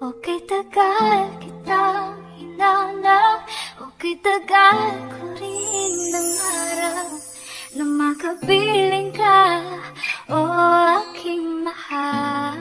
Okay tagal kitang hinanap, okay tagal ko rin nangarap na makapiling ka, o aking mahal.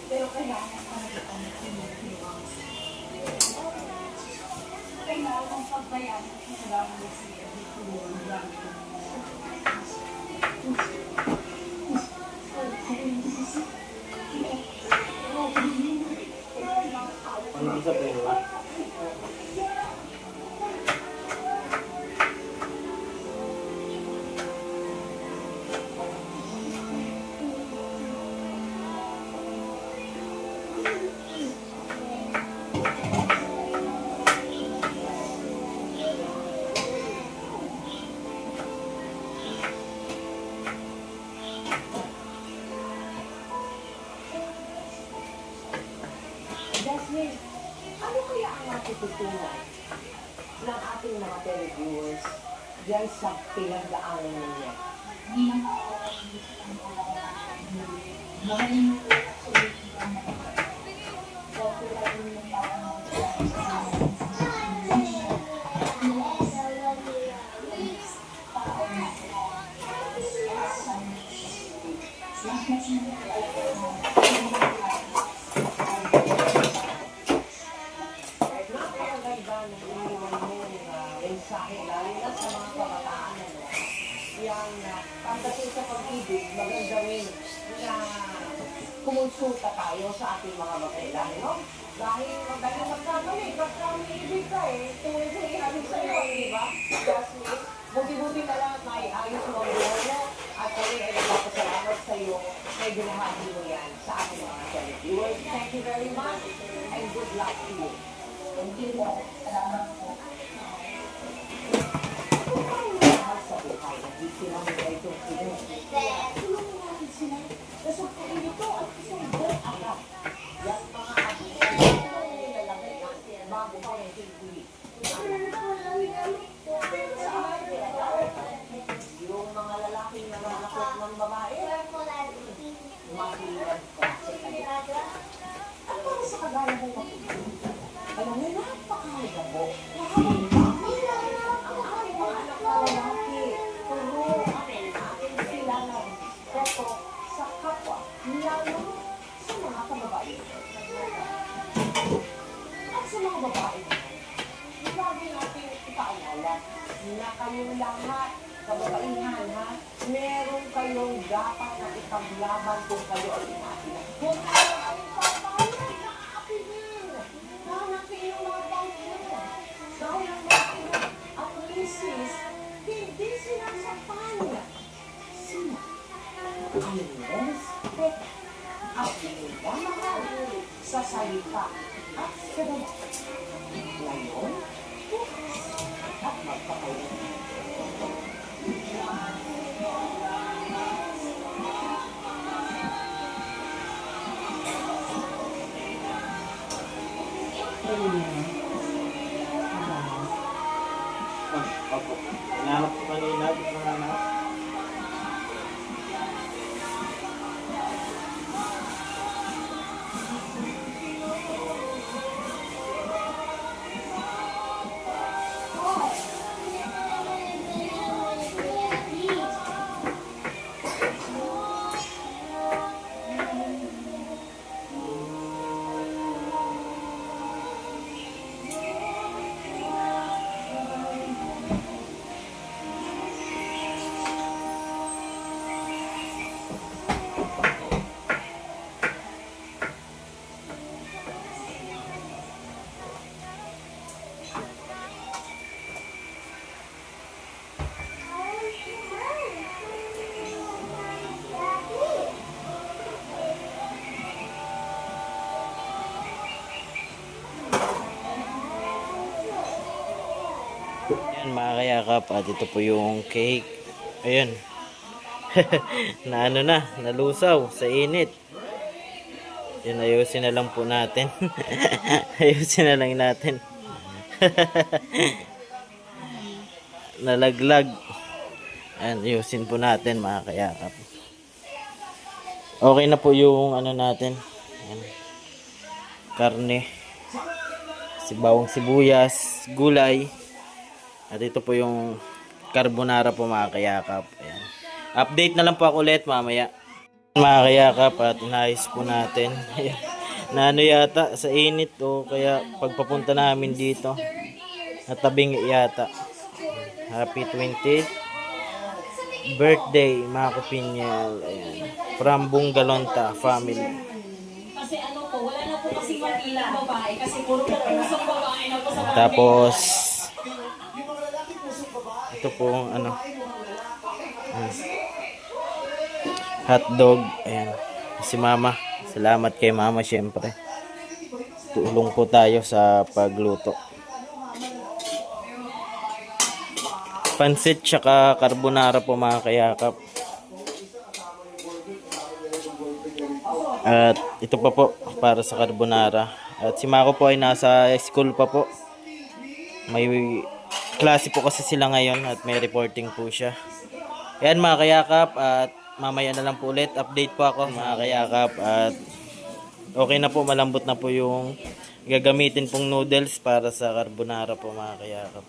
Pero kailangan pagbayan at kailangan na siya Ano bisa pera? Jasmine, ano kaya ang matututunan ng ating mga televiewers dyan sa pinagdaanan ninyo? Napakaganda ng iniwan mong mensahe, lalo na sa mga kabataan. Yan, pagdating sa pag-ibig, maganda rin na kumonsulta tayo sa ating mga magulang, no? Dahil magkakami, basta may ibig ka tuwid sa ihabig sa'yo, di ba? Jasmine, buti-buti na lang at ayos mo ang buhay mo at kami ay nagpapasalamat sa'yo na ginahagi mo yan sa ating mga televiewers. Thank you very much and good luck to you. Thank you po. Salamat po. Mahal sa buhay, nagiging sila mo kayo itong sila. Tulungan natin sila. Nasupuin ito at isang buong anak. Yan mga anak. Ito ang nilalagay natin bago pa yung hintuli. Yung mga lalaking nanganakot ng babae, mahilan ka sa kanya. At para sa kagaya ng kapatid, alam mo, napakahalaga po. Ang aking mga anak na lalaki, turuan natin sila ng reto sa kapwa, lalo sa mga kababae. At sa mga babae naman, lagi natin ipaalala na kayong lahat, kababaihan ha, meron kayong dapat na ipaglaban kung kayo ay inatin. Kung kayo ay papayan, nakakapinin. Hanapin yung mga pangkin. Dahil ang mga at misis, hindi sinasapan. Sila ay respect at minamahal sa salita at sa gawa. Ngayon, bukas at magpapayag. Opo. Hinahanap ko kanina, gusto nga na. Ayan mga kayakap, at ito po yung cake. Ayun. Na ano na, nalusaw sa init. Yun, ayusin na lang po natin. Ayusin na lang natin. Nalaglag. Ayan, ayusin po natin mga kayakap. Okay na po yung ano natin. Ayan. Karne. Bawang sibuyas, gulay. At ito po yung carbonara po mga kayakap. Ayan. Update na lang po ako ulit mamaya. Mga kayakap, at inayos po natin. Ayan. Na ano yata sa init o kaya pagpapunta namin dito. Natabing yata. Happy 20th birthday mga kapinyal. Ayan. From Bungalonta family. Kasi ano po, wala na po kasi mapilang babae kasi puro po pusong babae na po sa mga Tapos ito po ano, hotdog. Ayan. Si mama. Salamat kay mama syempre. Tulong po tayo sa pagluto. Pansit tsaka carbonara po mga kayakap. At ito pa po para sa carbonara. At si Mako po ay nasa school pa po. May klase po kasi sila ngayon at may reporting po siya. Ayan mga kayakap, at mamaya na lang po ulit. Update po ako mga kayakap, at okay na po, malambot na po yung gagamitin pong noodles para sa carbonara po mga kayakap.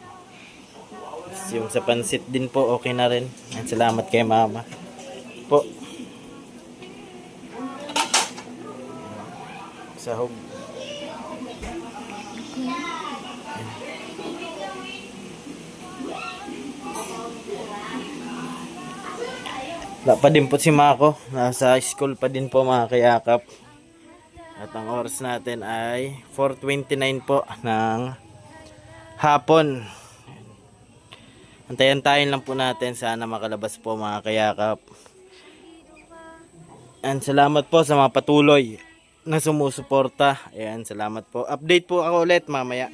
Yung sa pansit din po okay na rin. At salamat kay mama po. Sahog. Wala pa din po si Mako. Nasa school pa din po mga kayakap. At ang oras natin ay 4:29 po ng hapon. Antayin lang po natin, sana makalabas po mga kayakap. And salamat po sa mga patuloy na sumusuporta. Ayan, salamat po. Update po ako ulit mamaya.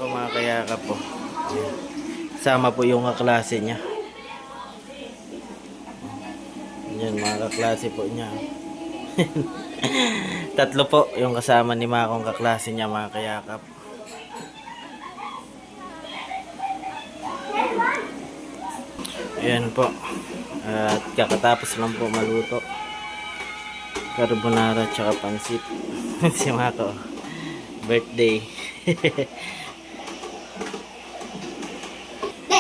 Mga kayakap po. Sama po yung kaklase niya. Yan mga kaklase po niya. Tatlo po yung kasama ni Makong kaklase niya mga kayakap. Ayan po. At kakatapos lang po maluto. Carbonara tsaka pansit. Si Mako. Birthday.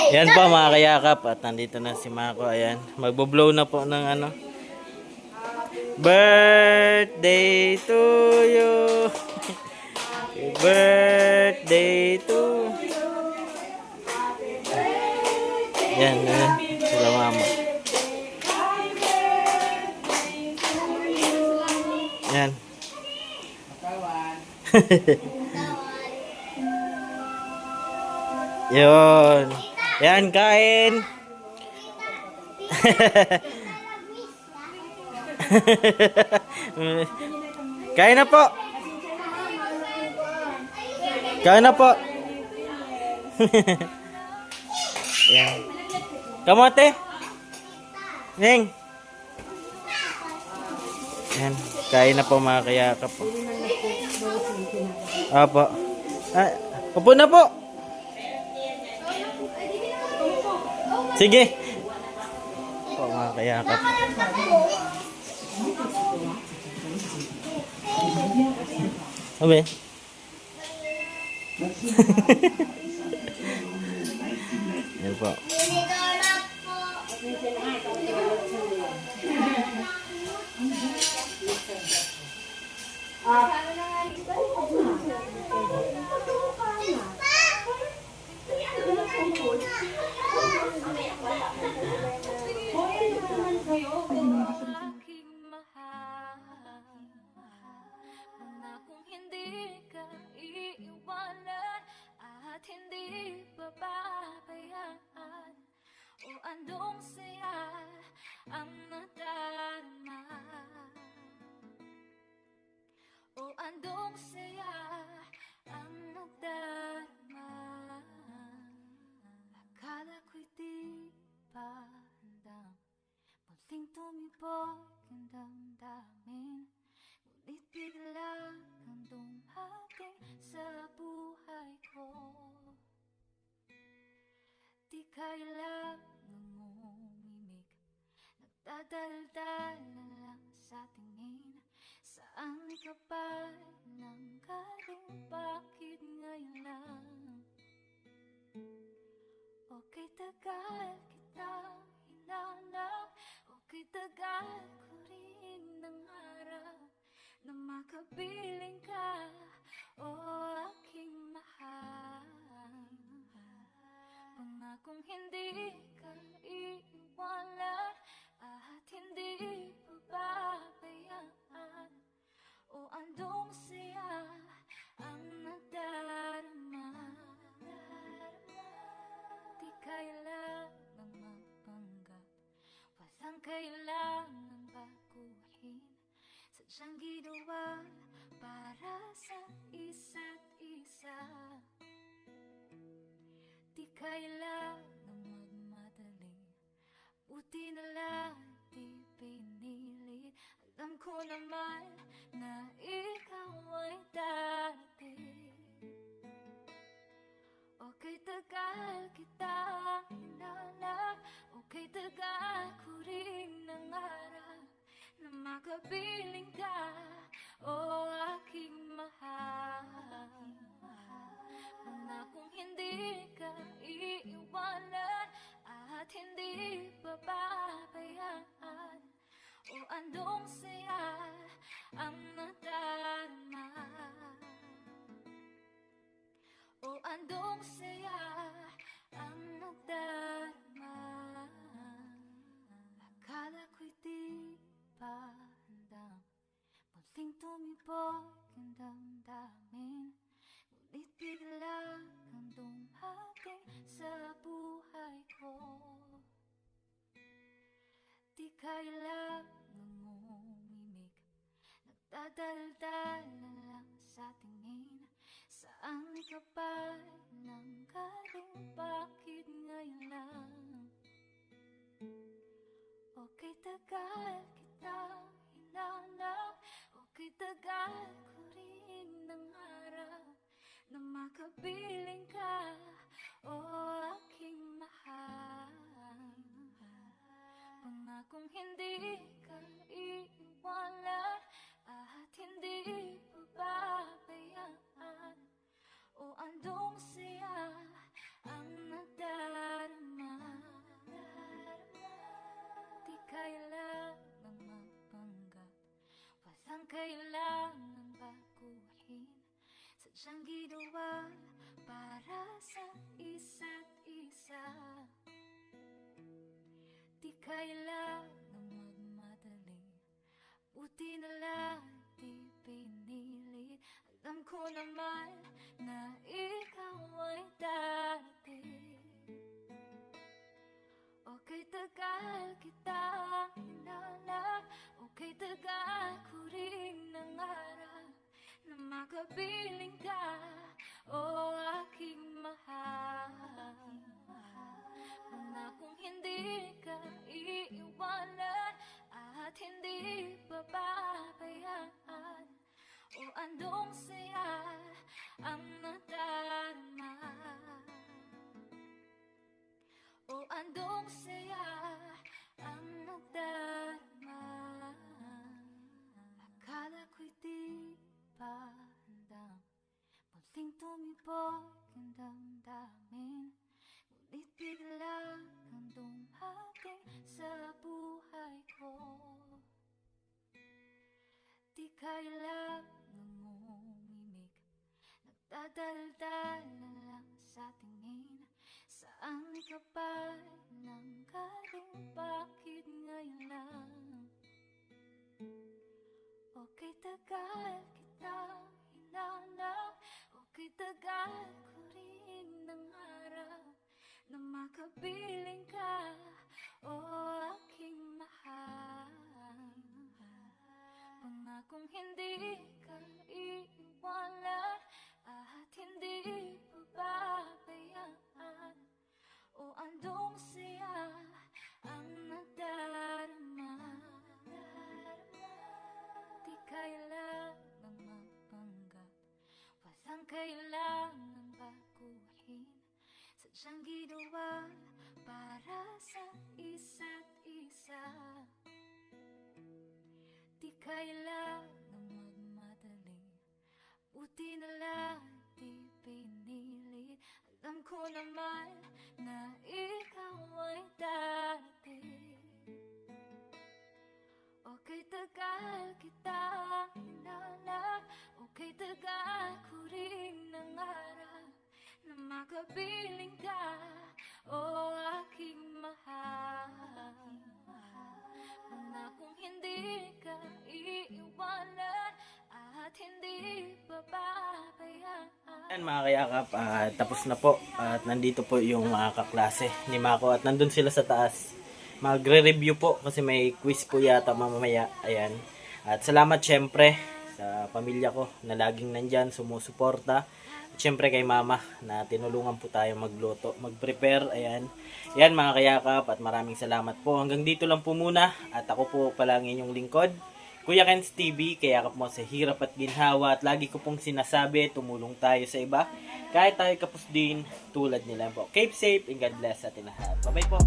Ayan po mga kayakap, at nandito na si Mako. Ayan, magbo-blow na po ng ano. Birthday to you. Birthday to. Ayan, ayan. Sila mama. Ayan. Yun. Yan, kain. Kain na po. Kain na po. Yan. Kamote. Ning. Yan. Kain na po mga kayakap po. Apo. Ah, upo na po. Sige. Po mga kayakap. Abe. Yan po. Aking mahal, pangakong hindi andong saya ang nadarama. O andong saya ang nadarama. Akala ko'y di pa handang muling tumibok ang damdamin, ngunit bigla kang dumating sa buhay ko. Di kailangang umimik, nagdadaldal na lang sa tingin. Saan ka ba nang galing? Bakit ngayon lang? Okay, tagal kitang hinanap, okay, tagal ko rin nangarap na makapiling ka, o aking mahal. Pangakong hindi ka iiwanan at hindi pababayaan, o andong siya ang nadarama. Di kailangang magpanggap, walang kailangang baguhin, sadyang ginawa para sa isa't isa. Di kailangang magmadali, buti na lang di pinilit. Alam ko naman na ikaw ay darating. Okay, tagal kitang hinanap, okay, tagal ko rin nangarap na makapiling ka, o aking mahal. Pangakong hindi ka iiwanan at hindi pababayaan, o andong saya ang nadarama. O andong saya ang nadarama. Akala ko'y di pa handang muling tumibok ang damdamin, ngunit bigla kang dumating sa buhay ko. Di kailangang umimik, nagdadaldal na lang sa tingin. Saan ka ba nang galing? Bakit ngayon lang? Okay, tagal kitang hinanap, okay, tagal ko rin nangarap na makapiling ka, o aking mahal. Pangakong hindi ka iiwanan at hindi pababayaan, o andong siya ang nadarama. Di kailangang magpanggap, walang kailangang baguhin, sadyang ginawa para sa isa't isa. Di kailangang magmadali, buti na lang di pinilit. Alam ko naman na ikaw ay darating. Okay, tagal kitang hinanap, okay, tagal ko rin nangarap na makapiling ka, o aking mahal. Pangakong hindi ka iiwanan at hindi pababayaan, o andong saya ang nadarama. O andong saya ang nadarama. Akala ko'y di pa handang muling tumibok ang damdamin, ngunit bigla kang dumating sa buhay ko. Di kailangang umimik, nagdadaldal na lang sa tingin. Saan ka ba nang galing? Bakit ngayon lang? Okay, tagal kitang hinanap, okay, tagal ko rin nangarap na makapiling ka, sadyang ginawa para sa isa't isa. Di kailangang magmadali, buti na lang di pinilit. Alam ko naman na ikaw ay darating. Okay, tagal kitang hinanap, okay, tagal ko rin nangarap na makapiling ka, o aking mahal. Pangakong hindi ka iiwanan at hindi pababayaan. Ayan mga kayakap, tapos na po at nandito po yung mga kaklase ni Mako at nandun sila sa taas. Magre-review po kasi may quiz po yata mamaya. Ayan. At salamat syempre sa pamilya ko na laging nandyan, sumusuporta. At syempre kay mama na tinulungan po tayo magluto, mag-prepare. Ayan. Ayan mga kayakap at maraming salamat po. Hanggang dito lang po muna at ako po pala ang inyong lingkod, Kuya Ken's TV, kayakap mo sa hirap at ginhawa at lagi ko pong sinasabi, tumulong tayo sa iba. Kahit tayo kapos din, tulad nila po. Keep safe and God bless sa atin lahat. Bye-bye po.